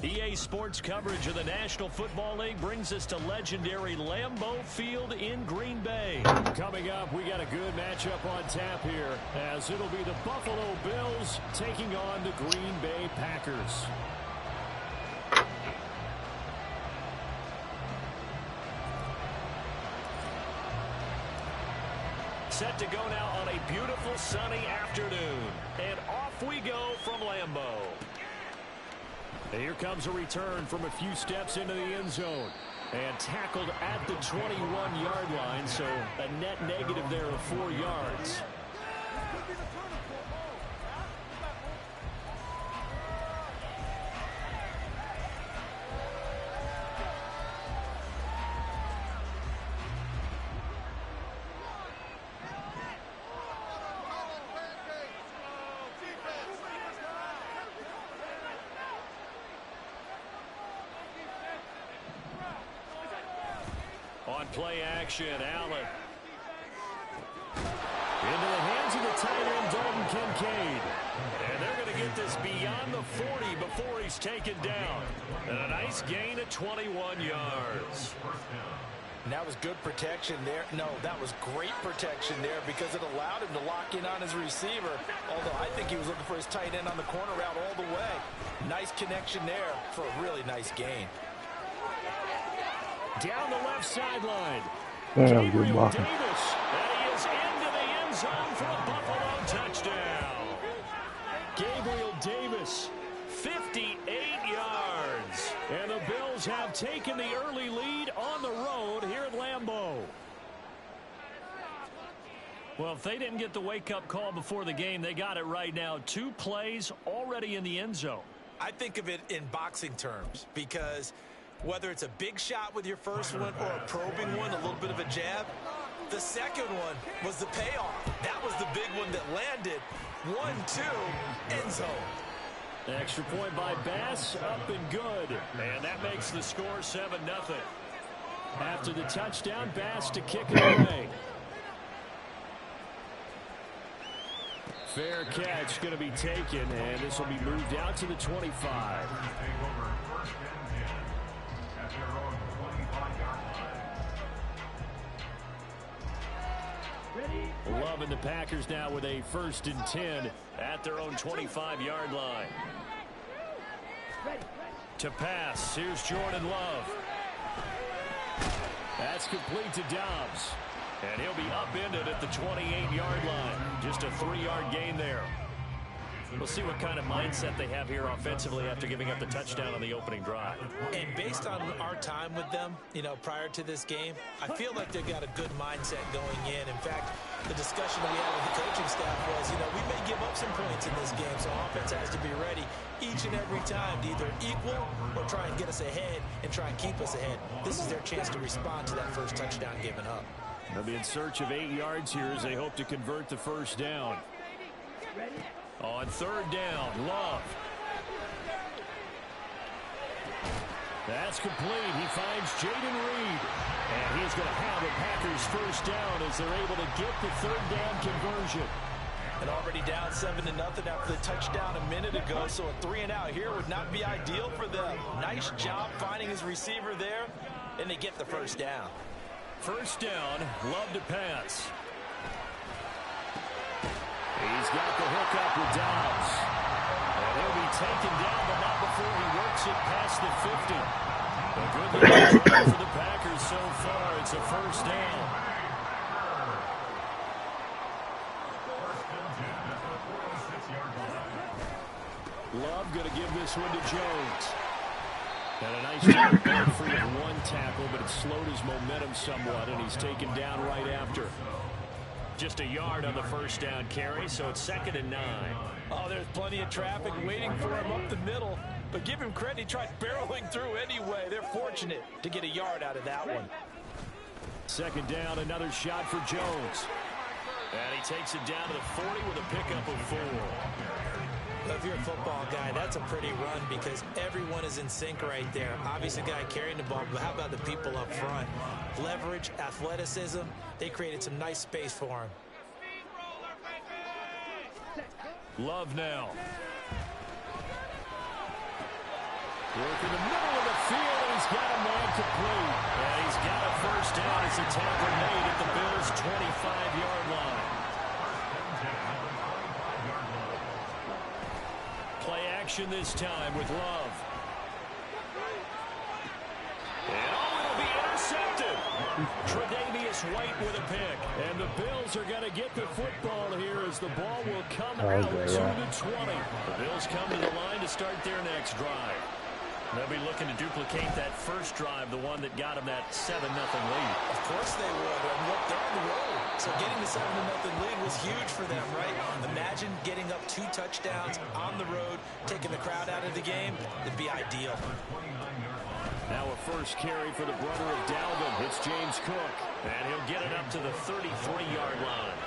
EA Sports coverage of the National Football League brings us to legendary Lambeau Field in Green Bay. Coming up, we got a good matchup on tap here, as it'll be the Buffalo Bills taking on the Green Bay Packers. Set to go now on a beautiful sunny afternoon. And off we go from Lambeau. And here comes a return from a few steps into the end zone. And tackled at the 21-yard line, so a net negative there of 4 yards. On play action, Allen. Into the hands of the tight end, Dalton Kincaid. And they're going to get this beyond the 40 before he's taken down. And a nice gain of 21 yards. And that was good protection there. No, that was great protection there because it allowed him to lock in on his receiver. Although I think he was looking for his tight end on the corner route all the way. Nice connection there for a really nice gain. Down the left sideline. Damn, good Gabriel blocking. Davis. And he is into the end zone for a Buffalo touchdown. Gabriel Davis, 58 yards. And the Bills have taken the early lead on the road here at Lambeau. Well, if they didn't get the wake-up call before the game, they got it right now. 2 plays already in the end zone. I think of it in boxing terms because whether it's a big shot with your first one or a probing one, a little bit of a jab, the second one was the payoff. That was the big one that landed. 1-2, end zone. Extra point by Bass, up and good. And that makes the score 7-0. After the touchdown, Bass to kick it away. Fair catch going to be taken, and this will be moved out to the 25. Love and the Packers now with a 1st and 10 at their own 25-yard line. To pass, here's Jordan Love. That's complete to Dobbs. And he'll be upended at the 28-yard line. Just a 3-yard gain there. We'll see what kind of mindset they have here offensively after giving up the touchdown on the opening drive. And based on our time with them, prior to this game, I feel like they've got a good mindset going in. In fact, the discussion that we had with the coaching staff was, we may give up some points in this game, so offense has to be ready each and every time to either equal or try and get us ahead and try and keep us ahead. This is their chance to respond to that first touchdown given up. They'll be in search of 8 yards here as they hope to convert the first down. On 3rd down, Love. That's complete. He finds Jaden Reed. And he's going to have a Packers first down as they're able to get the 3rd down conversion. And already down 7-0 after the touchdown a minute ago, so a 3-and-out here would not be ideal for them. Nice job finding his receiver there, and they get the first down. First down, Love to pass. He's got the hook up with Dobbs. And he'll be taken down, but not before he works it past the 50. A good little try for the Packers so far. It's a first down. Love going to give this one to Jones. And a nice job free of 1 tackle, but it slowed his momentum somewhat, and he's taken down right after. Just a yard on the first down carry, so it's 2nd and 9. Oh, there's plenty of traffic waiting for him up the middle. But give him credit, he tried barreling through anyway. They're fortunate to get a yard out of that one. 2nd down, another shot for Jones. And he takes it down to the 40 with a pickup of 4. If you're a football guy, that's a pretty run because everyone is in sync right there. Obviously, the guy carrying the ball, but how about the people up front? Leverage, athleticism, they created some nice space for him. Love now. Working the middle of the field, and he's got a man complete. And he's got a first down as the tackle made at the Bills' 25-yard line. Play action this time with Love. And it'll be intercepted. Tre'Davious White with a pick. And the Bills are going to get the football here as the ball will come out to the 20. The Bills come to the line to start their next drive. They'll be looking to duplicate that first drive, the one that got them that 7-0 lead. Of course they would. And look, they're on the road. So getting the 7-0 lead was huge for them, right? Imagine getting up 2 touchdowns on the road, taking the crowd out of the game. It'd be ideal. Now a first carry for the brother of Dalvin. It's James Cook. And he'll get it up to the 33-yard line.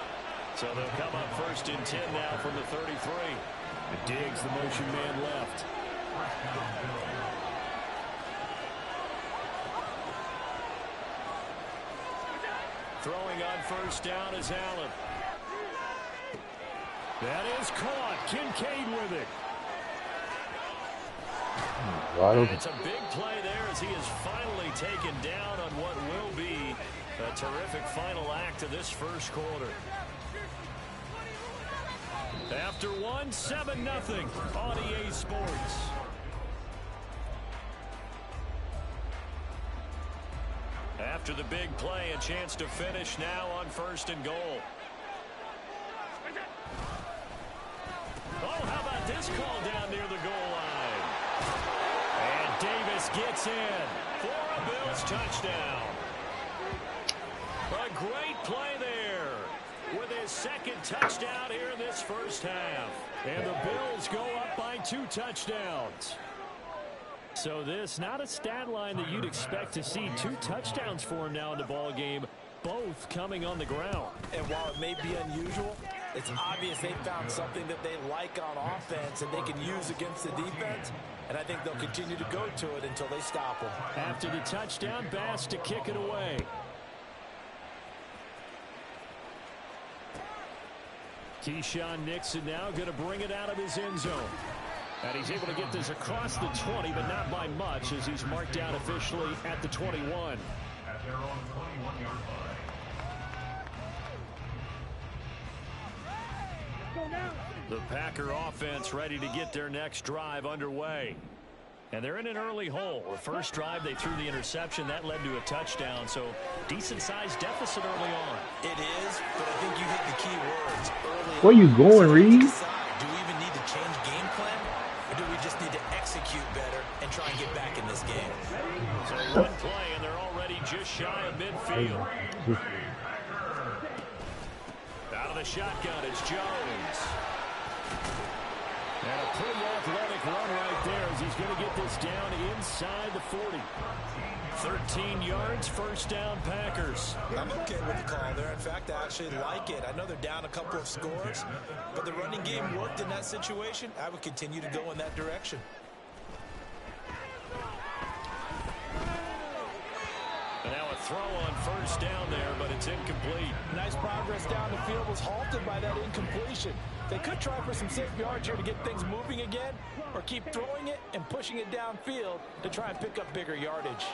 So they'll come up first and 10 now from the 33. Diggs, the motion man left. Throwing on first down is Allen. That is caught. Kincaid with it. It's a big play there as he is finally taken down on what will be a terrific final act of this first quarter. After 7-0 on EA Sports. After the big play, a chance to finish now on first and goal. Oh, how about this call down near the goal line? And Davis gets in for a Bills touchdown. A great play there with his second touchdown here in this first half. And the Bills go up by 2 touchdowns. So this, not a stat line that you'd expect to see. 2 touchdowns for him now in the ball game, both coming on the ground. And while it may be unusual, it's obvious they found something that they like on offense and they can use against the defense. And I think they'll continue to go to it until they stop them. After the touchdown, Bass to kick it away. Keyshawn Nixon now going to bring it out of his end zone. And he's able to get this across the 20, but not by much, as he's marked down officially at the 21. At their own 21-yard line. The Packer offense ready to get their next drive underway. And they're in an early hole. The first drive, they threw the interception. That led to a touchdown, so decent-sized deficit early on. It is, but I think you hit the key words early. Where you going, Reed? Do we even need to change game plan? Or do we just need to execute better and try and get back in this game? So one play, and they're already just shy of midfield. Out of the shotgun, it's Jones. And a pretty athletic run right there as he's going to get this down inside the 40. 13 yards, first down, Packers. I'm okay with the call there. In fact, I actually like it. I know they're down a couple of scores, but the running game worked in that situation. I would continue to go in that direction. And now a throw on first down there, but it's incomplete. Nice progress down the field was halted by that incompletion. They could try for some safe yards here to get things moving again, or keep throwing it and pushing it downfield to try and pick up bigger yardage.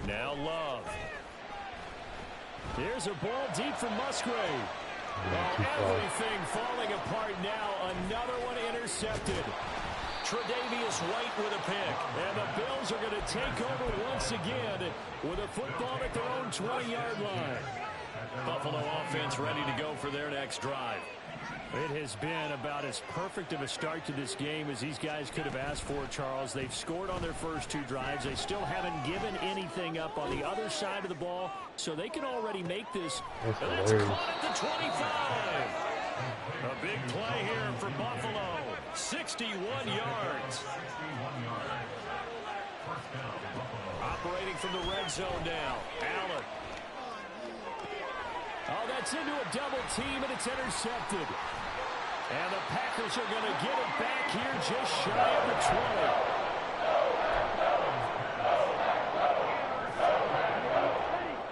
Now Love. Here's a ball deep from Musgrave. Everything falling apart now. Another one intercepted. Tre'Davious White with a pick. And the Bills are going to take over once again with a football at their own 20-yard line. Buffalo offense ready to go for their next drive. It has been about as perfect of a start to this game as these guys could have asked for, Charles. They've scored on their first 2 drives. They still haven't given anything up on the other side of the ball, so they can already make this. That's caught at the 25. A big play here for Buffalo. 61 yards. Operating from the red zone now. Allen. Oh, that's into a double team, and it's intercepted. And the Packers are going to get it back here just shy of the 20.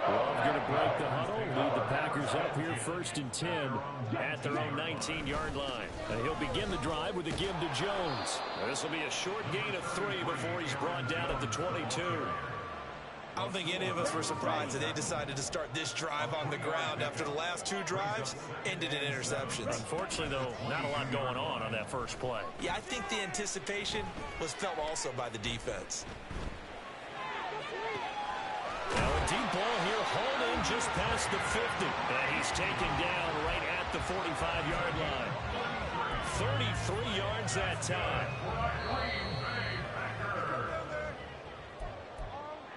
Love going to break the huddle, lead the Packers brings up here 1st and 10 at their own 19-yard line. And he'll begin the drive with a give to Jones. This will be a short gain of 3 before he's brought down at the 22. I don't think any of us were surprised that they decided to start this drive on the ground after the last 2 drives ended in interceptions. Unfortunately, though, not a lot going on that first play. Yeah, I think the anticipation was felt also by the defense. Now a deep ball here, hauled in just past the 50. And he's taken down right at the 45-yard line. 33 yards that time.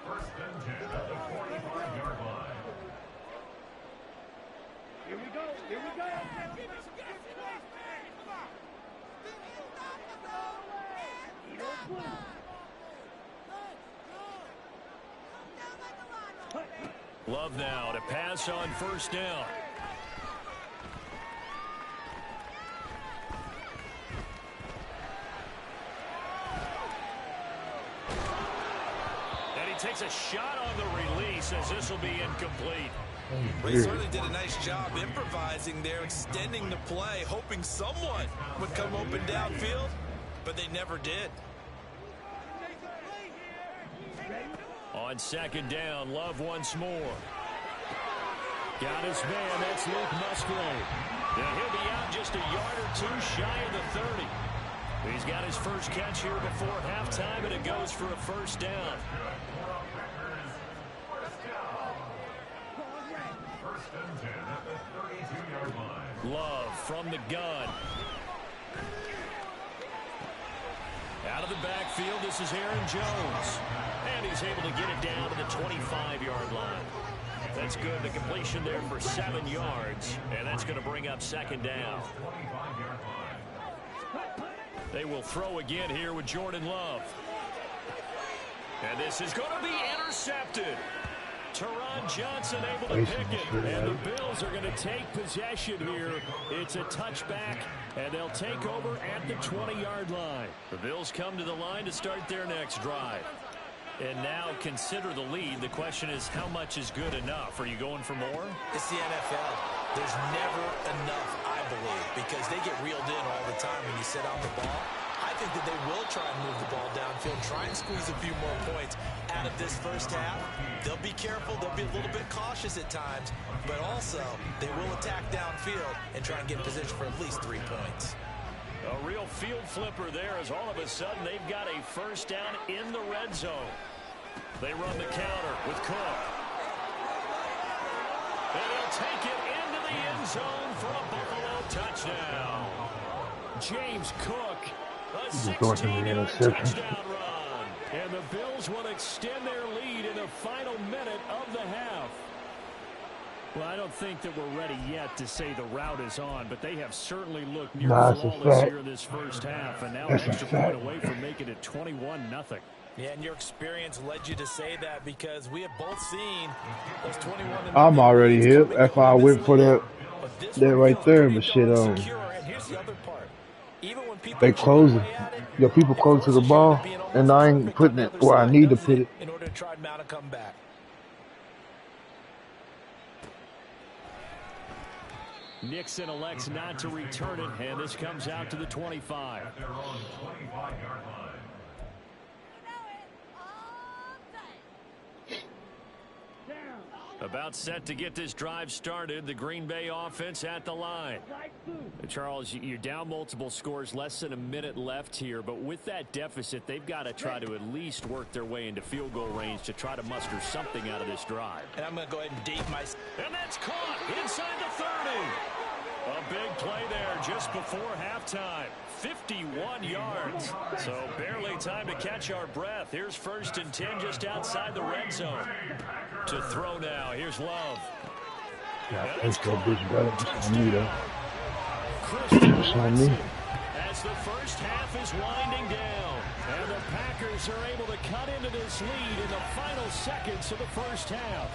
First and 10 at the 45-yard line. Here we go. Here we go. Love now to pass on 1st down. And he takes a shot on the release as this will be incomplete. They certainly did a nice job improvising there, extending the play, hoping someone would come open downfield, but they never did. On 2nd down, Love once more. Got his man, that's Luke Musgrave. Now he'll be out just a yard or 2 shy of the 30. He's got his first catch here before halftime, and it goes for a 1st down. First and 10 at the 32-yard line. Love from the gun. Out of the backfield, this is Aaron Jones. And he's able to get it down to the 25-yard line. That's good. The completion there for 7 yards. And that's going to bring up 2nd down. They will throw again here with Jordan Love. And this is going to be intercepted. Teron Johnson able to pick it. And the Bills are going to take possession here. It's a touchback, and they'll take over at the 20-yard line. The Bills come to the line to start their next drive. And now consider the lead. The question is, how much is good enough? Are you going for more? It's the NFL. There's never enough, I believe, because they get reeled in all the time when you sit on the ball. I think that they will try and move the ball downfield, try and squeeze a few more points out of this first half. They'll be careful. They'll be a little bit cautious at times, but also they will attack downfield and try and get in position for at least 3 points. A real field flipper there as all of a sudden they've got a 1st down in the red zone. They run the counter with Cook. And he'll take it into the end zone for a Buffalo touchdown. James Cook, a 16-yard touchdown run. And the Bills will extend their lead in the final minute of the half. Well, I don't think that we're ready yet to say the route is on, but they have certainly looked near flawless here in this first half, and now an extra point away from making it 21-0. Yeah, and your experience led you to say that because we have both seen those 21. I'm already hip. That's why I went for that right there, but shit, And here's the other part. Even when people they closing. Yo, people close to the ball, and I ain't putting it where I need to put it. In order to try and mount a comeback. Nixon elects not to return it, and this comes out to the 25. At their own 25-yard line. About set to get this drive started, the Green Bay offense at the line. Charles, you're down multiple scores, less than a minute left here, but with that deficit, they've got to try to at least work their way into field goal range to try to muster something out of this drive. And I'm going to go ahead and date my... And that's caught inside the 30. A big play there just before halftime. 51 yards. So barely time to catch our breath. Here's 1st and 10 just outside the red zone. To throw now. Here's Love. Yeah, that's that bitch better. I need that. As the first half is winding down. And the Packers are able to cut into this lead in the final seconds of the first half.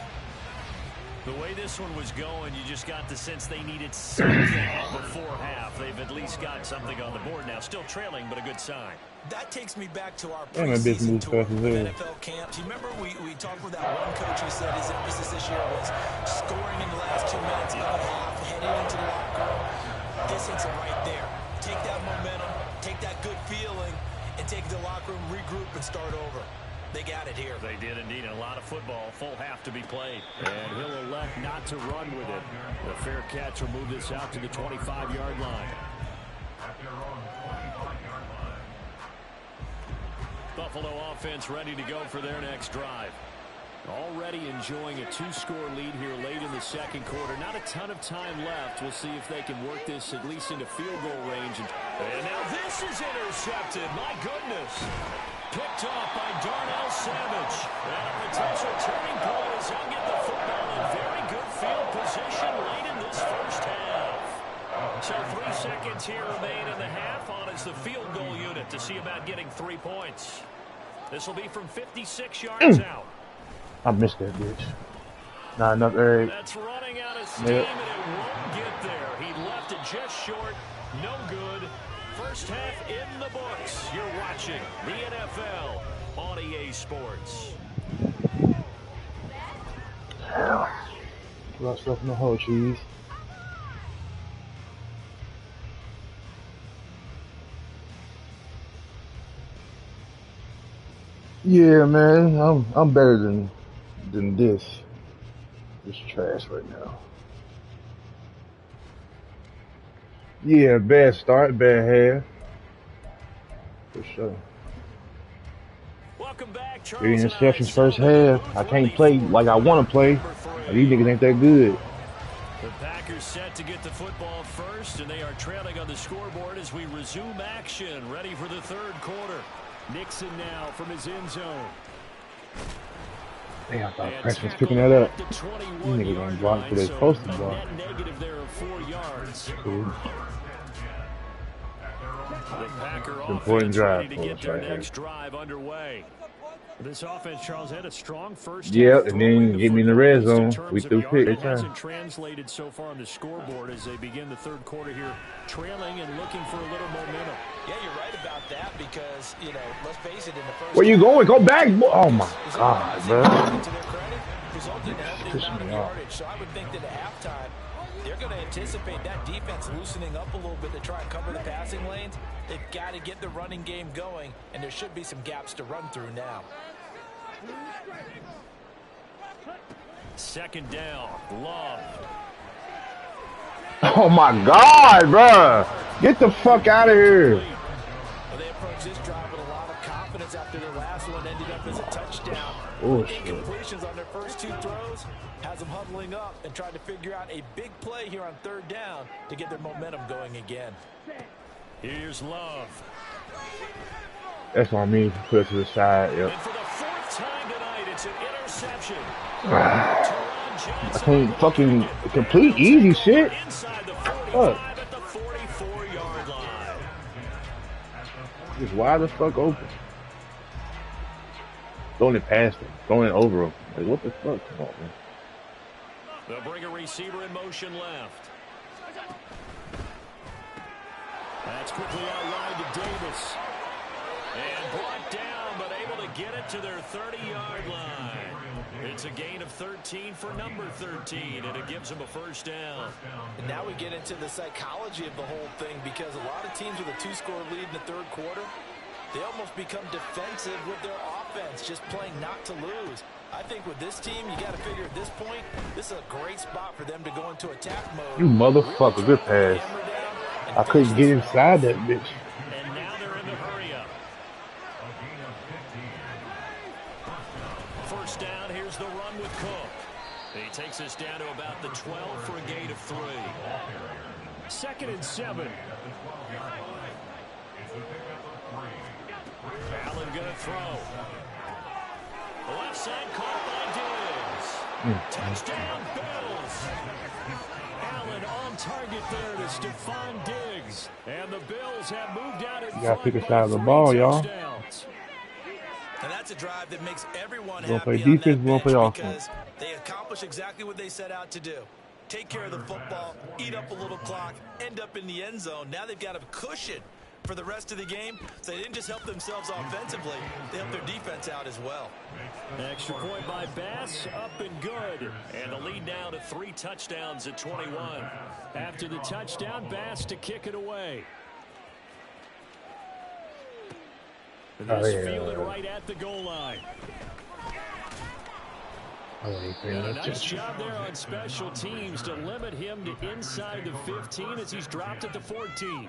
The way this one was going, you just got the sense they needed something before half. They've at least got something on the board now. Still trailing, but a good sign. That takes me back to our preseason tour of NFL camps. You remember we talked with that one coach who said his emphasis this year was scoring in the last 2 minutes of the half, heading into the locker room. This hits it right there. Take that momentum, take that good feeling, and take the locker room, regroup, and start over. They got it here. They did indeed. A lot of football, full half to be played. And he'll elect not to run with it. The fair catch will move this out to the 25-yard line. Buffalo offense ready to go for their next drive. Already enjoying a 2-score lead here late in the second quarter. Not a ton of time left. We'll see if they can work this at least into field goal range. And now this is intercepted. My goodness. Picked off by Darnell Savage. And a potential turning point as he'll get the football in very good field position late in this first half. So 3 seconds here remain in the half on as the field goal unit to see about getting 3 points. This will be from 56 yards out. I missed that bitch. Not enough area. That's running out of steam, and it won't get there. He left it just short. No good. First half in the books. You're watching the NFL on EA Sports. Got stuff in the whole cheese. Yeah, man, I'm better than this. This trash right now. Yeah, bad start, bad half. For sure. Welcome back, 3 interceptions first half. I can't play like I want to play. These niggas ain't that good. The Packers set to get the football first, and they are trailing on the scoreboard as we resume action, ready for the third quarter. Nixon now from his end zone. Damn, I thought Prince was picking that up. These niggas gonna block for their posted block. Negative there of 4 yards. Cool. The Packer Important offense drive ready to get their right next drive underway. This offense, Charles, had a strong first. Yeah, and then get me in the red zone. We threw pick. It hasn't translated so far on the scoreboard as they begin the third quarter here, trailing and looking for a little momentum. Yeah, you're right about that because, you know, let's face it, in the first... Where you going? Go back. Oh, my God, bro. So I would think that at halftime, they're going to anticipate that defense loosening up a little bit to try and cover the passing lanes. They've got to get the running game going, and there should be some gaps to run through now. Second down, Love. Oh, my God, bro. Get the fuck out of here. Well, they approached this drive with a lot of confidence after their last one ended up as a touchdown. Oh, Incompletions on their first 2 throws has them huddling up and trying to figure out a big play here on third down to get their momentum going again. Here's Love. That's what I mean. Put it to the side. Yep. And for the 4th time tonight, it's an interception. I can't fucking complete easy shit. Inside the 45 at the 44-yard line. Just wide the fuck open. Throwing it past him. Throwing it over him. Like, what the fuck? Come on, man. They'll bring a receiver in motion left. That's quickly outlined to Davis. And brought down, but able to get it to their 30-yard line. It's a gain of 13 for number 13, and it gives them a first down. And now we get into the psychology of the whole thing because a lot of teams with a 2-score lead in the third quarter, they almost become defensive with their offense, just playing not to lose. I think with this team, you got to figure at this point, this is a great spot for them to go into attack mode. You motherfucker, good pass. I couldn't get inside that bitch. And now they're in the hurry-up. First down, here's the run with Cook. He takes us down to about the 12 for a gain of 3. 2nd and 7. Allen gonna throw. Left side caught by Diggs. Touchdown Bills. Allen on target there to Stephon Diggs. And the Bills have moved out in front. You gotta pick a side of the ball, y'all. And that's a drive that makes everyone We're gonna play happy on defense, that we're gonna bench play because offense. they accomplish exactly what they set out to do. Take care of the football, eat up a little clock, end up in the end zone. Now they've got a cushion for the rest of the game. So they didn't just help themselves offensively, they helped their defense out as well. Extra point by Bass, up and good. And the lead now to 3 touchdowns at 21. After the touchdown, Bass to kick it away. This fielded right at the goal line. And a nice job there on special teams to limit him to inside the 15 as he's dropped at the 14.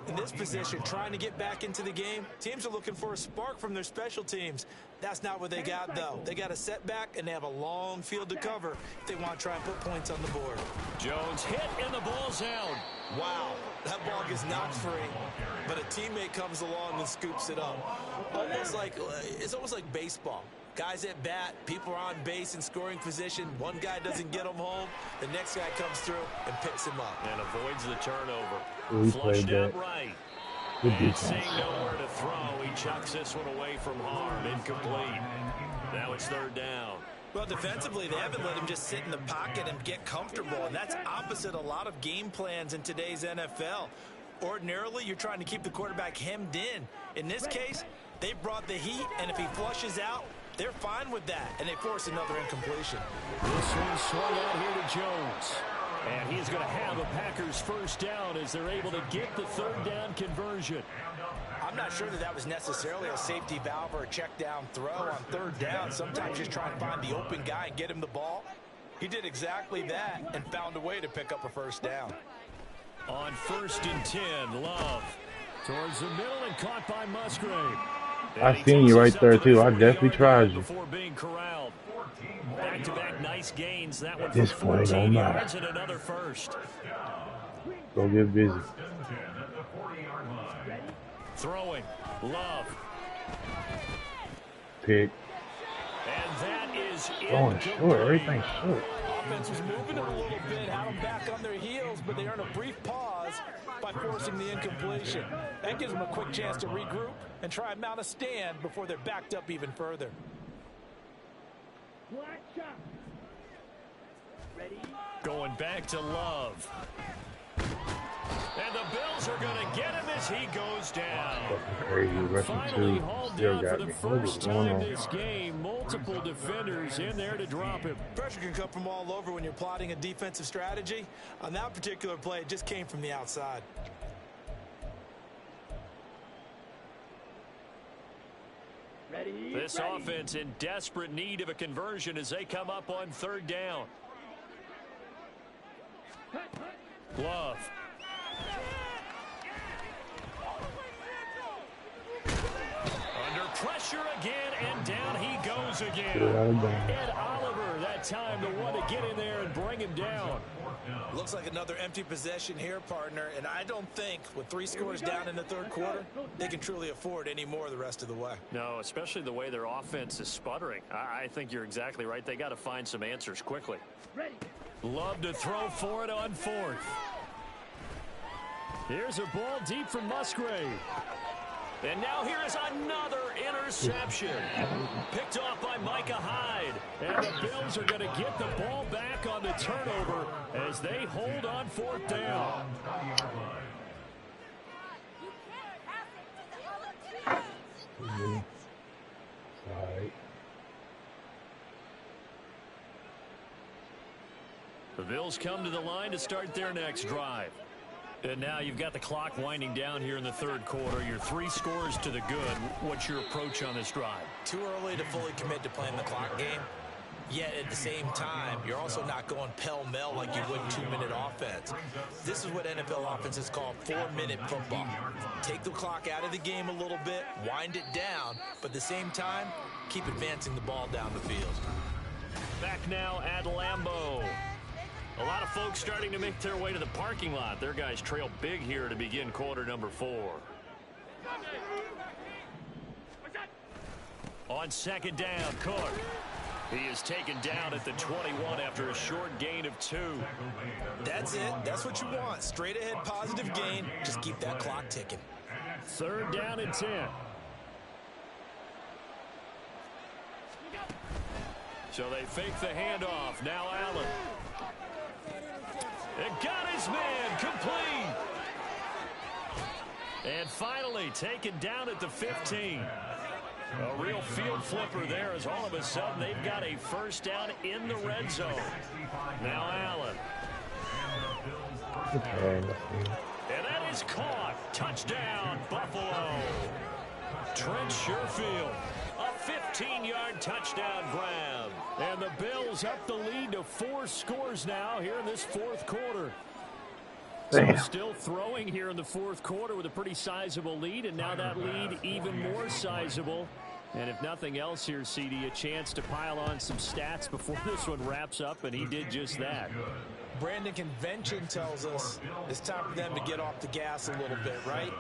In this position, trying to get back into the game, teams are looking for a spark from their special teams. That's not what they got, though. They got a setback, and they have a long field to cover if they want to try and put points on the board. Jones hit, and the ball's out. Wow, that ball gets knocked free, but a teammate comes along and scoops it up. It's almost like baseball. Guys at bat, people are on base in scoring position. One guy doesn't get him home. The next guy comes through and picks him up. And avoids the turnover. We Flushed played out that. right. Good And defense. seeing nowhere to throw, he chucks this one away from harm. Incomplete. Now it's 3rd down. Well, defensively, they haven't let him just sit in the pocket and get comfortable, and that's opposite a lot of game plans in today's NFL. Ordinarily, you're trying to keep the quarterback hemmed in. In this case, they brought the heat, and if he flushes out, they're fine with that, and they force another incompletion. This one swung out here to Jones. And he's going to have a Packers 1st down as they're able to get the 3rd down conversion. I'm not sure that was necessarily a safety valve or a check down throw on 3rd down. Sometimes just try and find the open guy and get him the ball. He did exactly that and found a way to pick up a 1st down. On 1st and 10, Love towards the middle and caught by Musgrave. I seen you right there too. I definitely tried you. Before being corralled. Back-to-back nice gains. That one This for point 14 don't yards matter. and another 1st. Go get busy. Throwing. Love. Pick. And that is Going short. Everything's short. Offense was moving it a little bit, had them back on their heels, but they earn a brief pause by forcing the incompletion. That gives them a quick chance to regroup and try and mount a stand before they're backed up even further. Going back to Love. And the Bills are going to get him as he goes down. Fucking crazy. Rushing Finally 2 hauled still down for got the me. What is first going time on? this game. Multiple defenders in there to drop him. Pressure can come from all over when you're plotting a defensive strategy. On that particular play, it just came from the outside. This offense in desperate need of a conversion as they come up on 3rd down. Love. Under pressure again, and down he goes again. Ed Oliver, that time the one to get in there and bring him down. Looks like another empty possession here, partner, and I don't think with 3 scores down in the 3rd quarter, they can truly afford any more the rest of the way. No, especially the way their offense is sputtering. I think you're exactly right. They got to find some answers quickly. Love to throw for it on 4th. Here's a ball deep from Musgrave. And now here is another interception. Picked off by Micah Hyde. And the Bills are going to get the ball back on the turnover as they hold on 4th down. The Bills come to the line to start their next drive. And now you've got the clock winding down here in the 3rd quarter. You're 3 scores to the good. What's your approach on this drive? Too early to fully commit to playing the clock game. Yet at the same time, you're also not going pell-mell like you would 2-minute offense. This is what NFL offenses call 4-minute football. Take the clock out of the game a little bit, wind it down, but at the same time, keep advancing the ball down the field. Back now at Lambeau. A lot of folks starting to make their way to the parking lot. Their guys trail big here to begin quarter number 4. On 2nd down, Cook. He is taken down at the 21 after a short gain of 2. That's it. That's what you want. Straight ahead positive gain. Just keep that clock ticking. 3rd down and 10. So they fake the handoff. Now Allen. It got his man complete. And finally taken down at the 15. A real field flipper there as all of a sudden they've got a first down in the red zone. Now Allen. And that is caught. Touchdown, Buffalo. Trent Sherfield. A 15-yard touchdown grab. And the Bills up the lead to 4 scores now here in this fourth quarter. So still throwing here in the fourth quarter with a pretty sizable lead, and now that lead even more sizable. And if nothing else here, CD, a chance to pile on some stats before this one wraps up, and he did just that. Brandon, convention tells us it's time for them to get off the gas a little bit, right?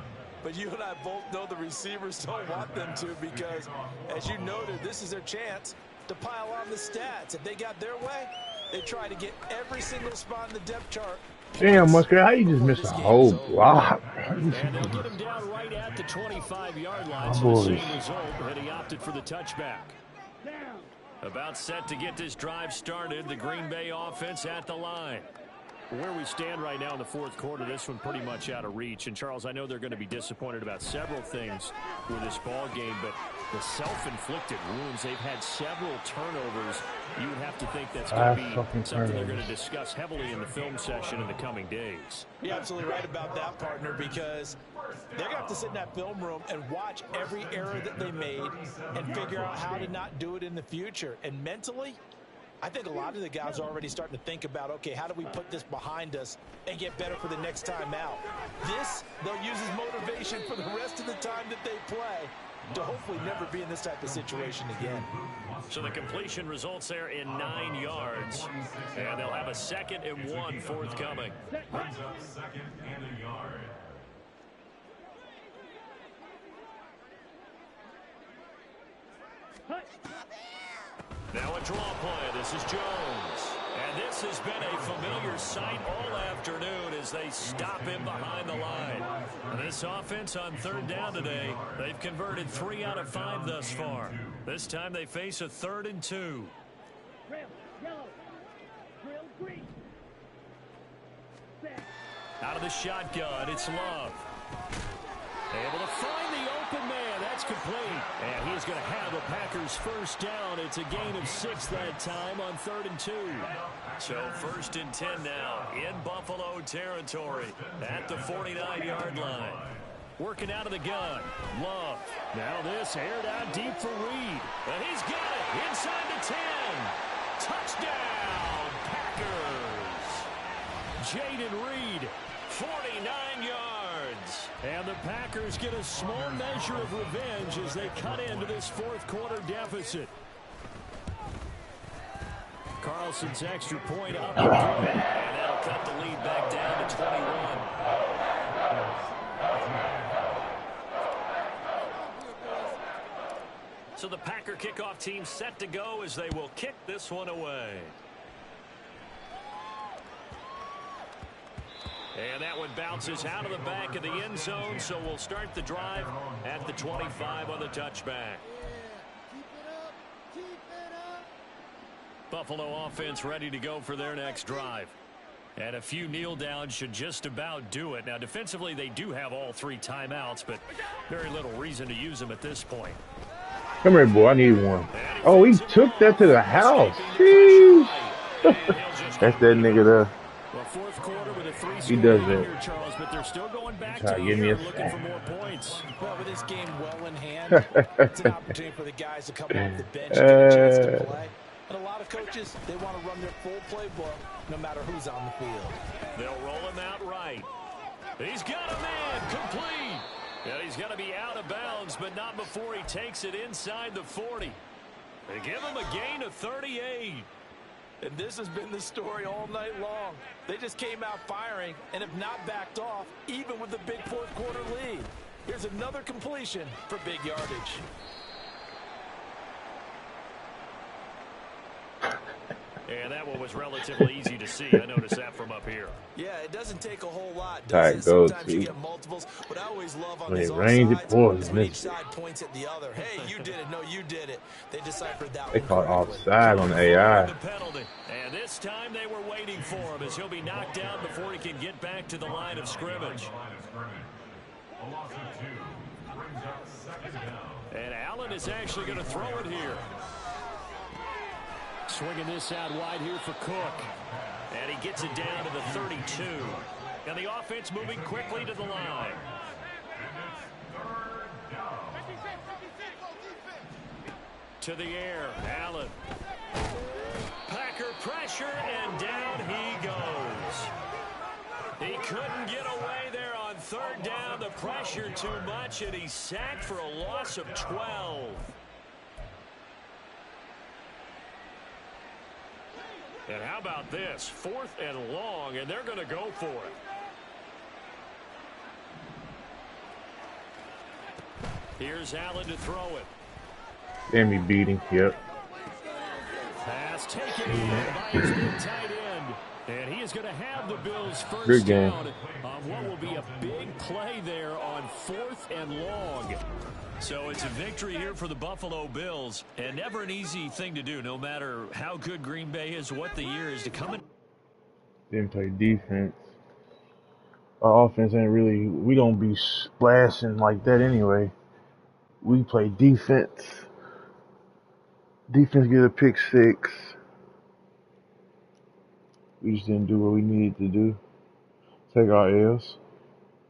But you and I both know the receivers don't want them to because, as you noted, this is their chance to pile on the stats. If they got their way, they try to get every single spot in the depth chart. Damn, Musker, how you just miss a whole block? And they'll get him down right at the 25-yard line. So the same result, and he opted for the touchback. About set to get this drive started, the Green Bay offense at the line. Where we stand right now in the fourth quarter, this one pretty much out of reach. And, Charles, I know they're going to be disappointed about several things with this ball game, but the self-inflicted wounds, they've had several turnovers. You would have to think that's going to be something they're going to discuss heavily in the film session in the coming days. You're absolutely right about that, partner, because they're going to have to sit in that film room and watch every error that they made and figure out how to not do it in the future. And mentally, I think a lot of the guys are already starting to think about, okay, how do we put this behind us and get better for the next time out? This, they'll use as motivation for the rest of the time that they play to hopefully never be in this type of situation again. So the completion results there in 9 yards. And they'll have a 2nd and 1 forthcoming. Brings up 2nd and a yard. Now a draw play. This is Jones. And this has been a familiar sight all afternoon as they stop him behind the line. And this offense on 3rd down today, they've converted 3 out of 5 thus far. This time they face a 3rd and 2. Out of the shotgun, it's Love. Able to find the open man. That's complete. And he's going to have a Packers first down. It's a gain of 6 that time on 3rd and 2. So 1st and 10 now in Buffalo territory at the 49-yard line. Working out of the gun. Love. Now this aired out deep for Reed. And he's got it inside the 10. Touchdown, Packers. Jaden Reed, 49 yards. And the Packers get a small measure of revenge as they cut into this fourth quarter deficit. Carlson's extra point up and that'll cut the lead back down to 21. So the Packer kickoff team set to go as they will kick this one away. And that one bounces out of the back of the end zone, so we'll start the drive at the 25 on the touchback. Buffalo offense ready to go for their next drive. And a few kneel downs should just about do it. Now, defensively, they do have all 3 timeouts, but very little reason to use them at this point. Come here, boy. I need one. Oh, he took that to the house. Jeez. That's that nigga there. Well, fourth quarter with a 3-score He does lead that. here, Charles, but they're still going back Try to to give me here a looking for more points. Well, with this game well in hand, it's an opportunity for the guys to come off the bench and get a chance to play. And a lot of coaches, they want to run their full playbook no matter who's on the field. They'll roll him out right. He's got a man complete. Yeah, he's going to be out of bounds, but not before he takes it inside the 40. They give him a gain of 38. And this has been the story all night long. They just came out firing and have not backed off, even with the big fourth quarter lead. Here's another completion for big yardage. And that one was relatively easy to see. I noticed that from up here. Yeah, it doesn't take a whole lot, does Tight it? go Sometimes you to. get multiples. What I always love on When these it rains, it offsides pours. is when each side points at the other. Hey, you did it. No, you did it. They deciphered that They one caught correctly. offside on the AI. The penalty. And this time they were waiting for him as he'll be knocked down before he can get back to the line of scrimmage. A loss of 2 brings up 2nd down. And Allen is actually going to throw it here. Swinging this out wide here for Cook. And he gets it down to the 32. And the offense moving quickly to the line. To the air, Allen. Packer pressure, and down he goes. He couldn't get away there on 3rd down. The pressure too much, and he's sacked for a loss of 12. And how about this? 4th and long, and they're going to go for it. Here's Allen to throw it. Damn, he beating. Yep. Pass taken in by his big tight end. And he is going to have the Bills first Good game. down on what will be a big play there on 4th and long. So it's a victory here for the Buffalo Bills, and never an easy thing to do, no matter how good Green Bay is, what the year is to come in. Didn't play defense. Our offense ain't really, we don't be splashing like that anyway. We play defense. Defense get a pick 6. We just didn't do what we needed to do. Take our L's.